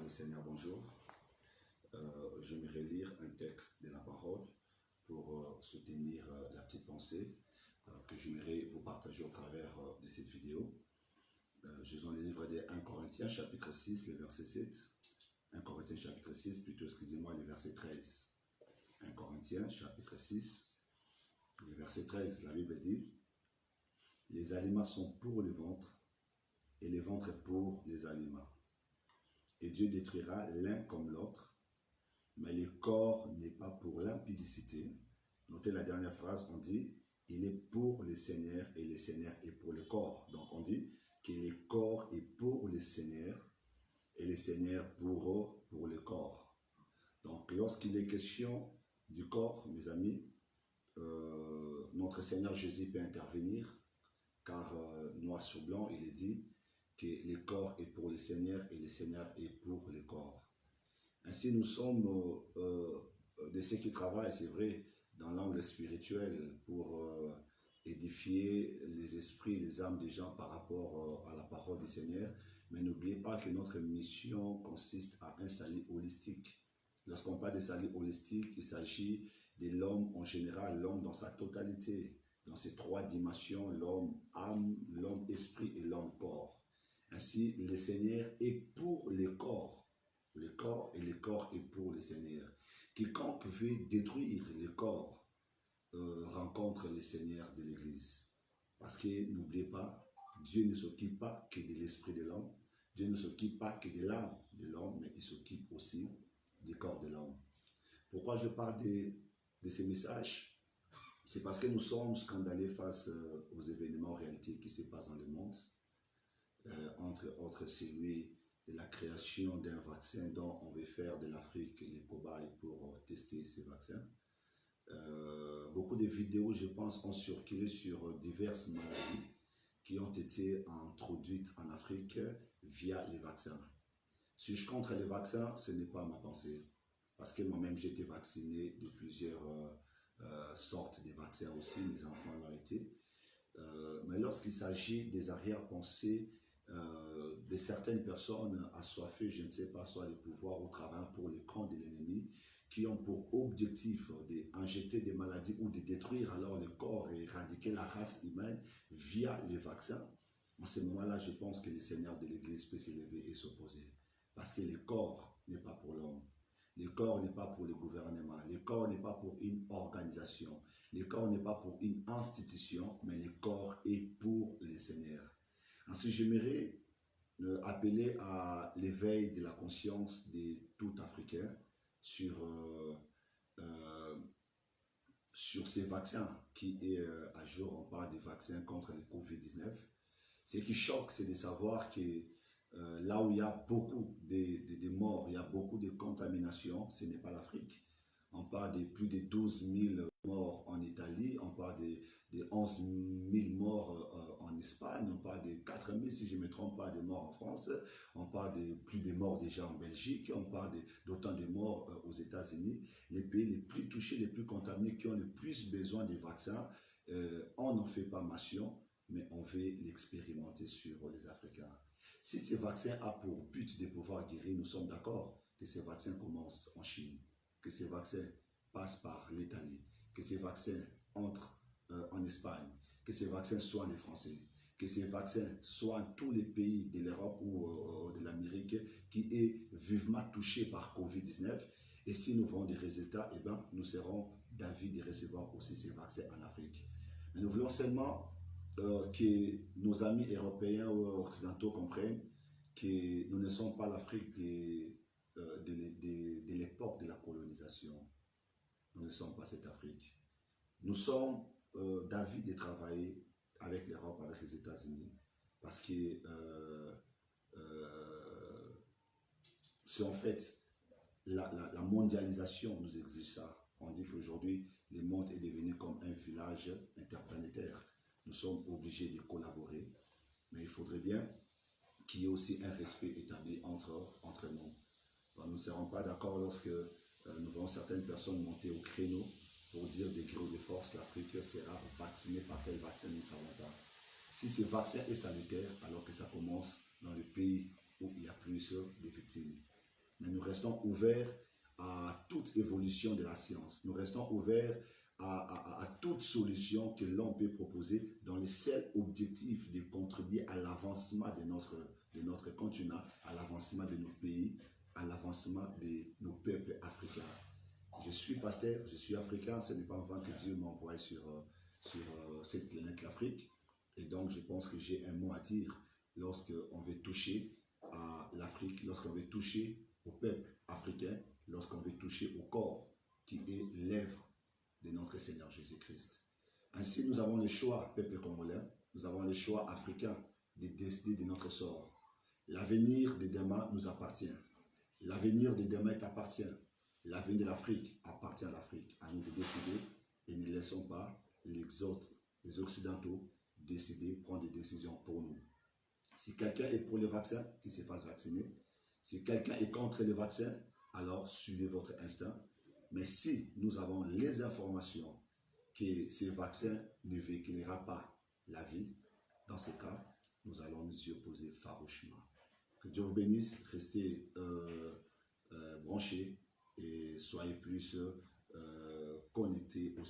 du Seigneur, bonjour. J'aimerais lire un texte de la parole pour soutenir la petite pensée que j'aimerais vous partager au travers de cette vidéo. Je suis dans le livre de 1 Corinthiens chapitre 6, le verset 7. 1 Corinthiens chapitre 6, plutôt excusez-moi, le verset 13. 1 Corinthiens chapitre 6, le verset 13, la Bible dit: les aliments sont pour le ventre et le ventre est pour les aliments. Et Dieu détruira l'un comme l'autre, mais le corps n'est pas pour l'impudicité. Notez la dernière phrase, on dit: il est pour le Seigneur et le Seigneur est pour le corps. Donc on dit que le corps est pour le Seigneur et le Seigneur pour le corps. Donc lorsqu'il est question du corps, mes amis, notre Seigneur Jésus peut intervenir, car noir sur blanc, il est dit que le corps est pour le Seigneur et le Seigneur est pour le corps. Ainsi, nous sommes de ceux qui travaillent, c'est vrai, dans l'angle spirituel pour édifier les esprits, les âmes des gens par rapport à la parole du Seigneur. Mais n'oubliez pas que notre mission consiste à un salut holistique. Lorsqu'on parle de salut holistique, il s'agit de l'homme en général, l'homme dans sa totalité, dans ces trois dimensions, l'homme âme, l'homme esprit et l'homme corps. Ainsi, le Seigneur est pour le corps et le corps est pour le Seigneur. Quiconque veut détruire le corps rencontre le Seigneur de l'Église. Parce que n'oubliez pas, Dieu ne s'occupe pas que de l'esprit de l'homme, Dieu ne s'occupe pas que de l'âme de l'homme, mais il s'occupe aussi du corps de l'homme. Pourquoi je parle de ces messages? C'est parce que nous sommes scandalés face aux événements en réalité qui se passent dans le monde. Entre autres celui de la création d'un vaccin dont on veut faire de l'Afrique les cobayes pour tester ces vaccins. Beaucoup de vidéos, je pense, ont circulé sur diverses maladies qui ont été introduites en Afrique via les vaccins. Suis-je contre les vaccins? Ce n'est pas ma pensée. Parce que moi-même, j'ai été vacciné de plusieurs sortes de vaccins aussi, mes enfants l'ont été. Mais lorsqu'il s'agit des arrière-pensées de certaines personnes assoiffées, je ne sais pas, soit les pouvoirs ou travaillant pour le camp de l'ennemi, qui ont pour objectif d'injecter des maladies ou de détruire alors le corps et éradiquer la race humaine via les vaccins, en ce moment-là, je pense que le Seigneur de l'Église peut s'élever et s'opposer. Parce que le corps n'est pas pour l'homme. Le corps n'est pas pour le gouvernement. Le corps n'est pas pour une organisation. Le corps n'est pas pour une institution, mais le corps est pour le Seigneur. Ainsi, j'aimerais appeler à l'éveil de la conscience de tout Africain sur ces vaccins qui est à jour. On parle des vaccins contre le Covid-19. Ce qui choque, c'est de savoir que là où il y a beaucoup de morts, il y a beaucoup de contaminations, ce n'est pas l'Afrique. On parle de plus de 12 000 morts en Italie, on parle de 11 000 morts en Espagne, on parle de 4 000, si je ne me trompe pas, de morts en France, on parle de plus de morts déjà en Belgique, on parle d'autant de morts aux États-Unis. Les pays les plus touchés, les plus contaminés, qui ont le plus besoin des vaccins, on n'en fait pas mention, mais on veut l'expérimenter sur les Africains. Si ces vaccins ont pour but de pouvoir guérir, nous sommes d'accord que ces vaccins commencent en Chine, que ces vaccins passent par l'Italie, que ces vaccins entrent en Espagne, que ces vaccins soignent les Français, que ces vaccins soignent tous les pays de l'Europe ou de l'Amérique qui est vivement touchés par Covid-19. Et si nous voyons des résultats, eh bien, nous serons d'avis de recevoir aussi ces vaccins en Afrique. Mais nous voulons seulement que nos amis européens ou occidentaux comprennent que nous ne sommes pas l'Afrique de l'époque de la colonisation. Nous ne sommes pas cette Afrique. Nous sommes d'avis de travailler avec l'Europe, avec les États-Unis, parce que c'est en fait la mondialisation nous exige ça. On dit qu'aujourd'hui, le monde est devenu comme un village interplanétaire. Nous sommes obligés de collaborer, mais il faudrait bien qu'il y ait aussi un respect établi entre nous. Nous ne serons pas d'accord lorsque nous voyons certaines personnes monter au créneau pour dire des gros de force, l'Afrique sera vaccinée par quel vaccin, nous ne savons pas. Si ce vaccin est sanitaire, alors que ça commence dans le pays où il y a plus de victimes. mais nous restons ouverts à toute évolution de la science. Nous restons ouverts à toute solution que l'on peut proposer dans le seul objectif de contribuer à l'avancement de notre continent, à l'avancement de nos pays, à l'avancement de nos peuples africains. Je suis pasteur, je suis africain, ce n'est pas en vain que Dieu m'a envoyé sur cette planète l'Afrique. Et donc je pense que j'ai un mot à dire lorsqu'on veut toucher à l'Afrique, lorsqu'on veut toucher au peuple africain, lorsqu'on veut toucher au corps qui est l'œuvre de notre Seigneur Jésus-Christ. Ainsi, nous avons le choix, peuple congolais, nous avons le choix africain de décider de notre sort. L'avenir de demain nous appartient. L'avenir de demain t'appartient. L'avenir de l'Afrique appartient à l'Afrique. À nous de décider et ne laissons pas les autres, les Occidentaux, décider, prendre des décisions pour nous. Si quelqu'un est pour le vaccin, qu'il se fasse vacciner. Si quelqu'un est contre le vaccin, alors suivez votre instinct. Mais si nous avons les informations que ce vaccin ne véhiculera pas la vie, dans ce cas, nous allons nous y opposer farouchement. Que Dieu vous bénisse, restez branchés et soyez plus connectés aussi.